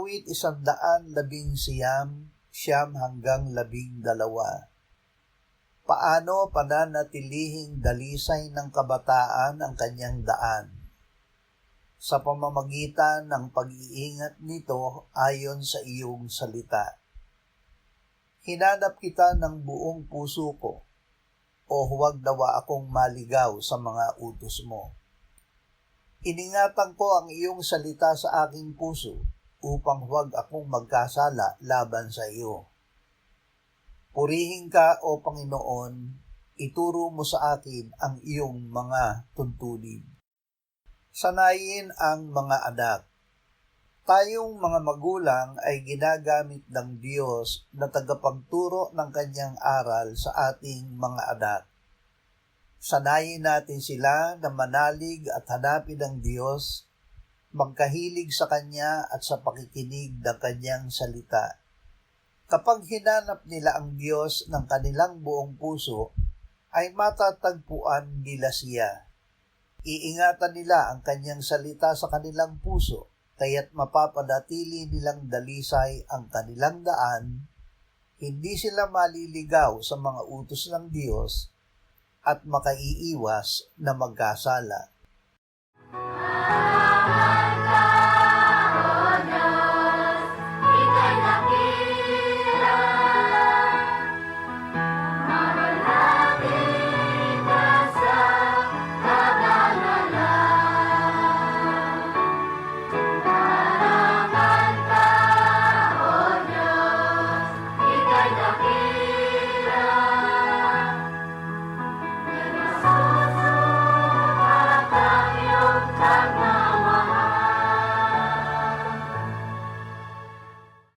Awit 119, 112. Paano pananatilihing dalisay ng kabataan ang kanyang daan? Sa pamamagitan ng pag-iingat nito ayon sa iyong salita. Hinanap kita ng buong puso ko, o huwag nawa akong maligaw sa mga utos mo. Iningatan ko ang iyong salita sa aking puso, upang huwag akong magkasala laban sa iyo. Purihin ka, O Panginoon, ituro mo sa akin ang iyong mga tuntunin. Sanayin ang mga anak. Tayong mga magulang ay ginagamit ng Diyos na tagapagturo ng kanyang aral sa ating mga anak. Sanayin natin sila na manalig at hanapin ang Diyos, magkahilig sa Kanya at sa pakikinig ng Kanyang salita. Kapag hinanap nila ang Diyos ng kanilang buong puso, ay matatagpuan nila siya. Iingatan nila ang Kanyang salita sa kanilang puso, kaya't mapapanatili nilang dalisay ang kanilang daan, hindi sila maliligaw sa mga utos ng Diyos, at makaiiwas na magkasala.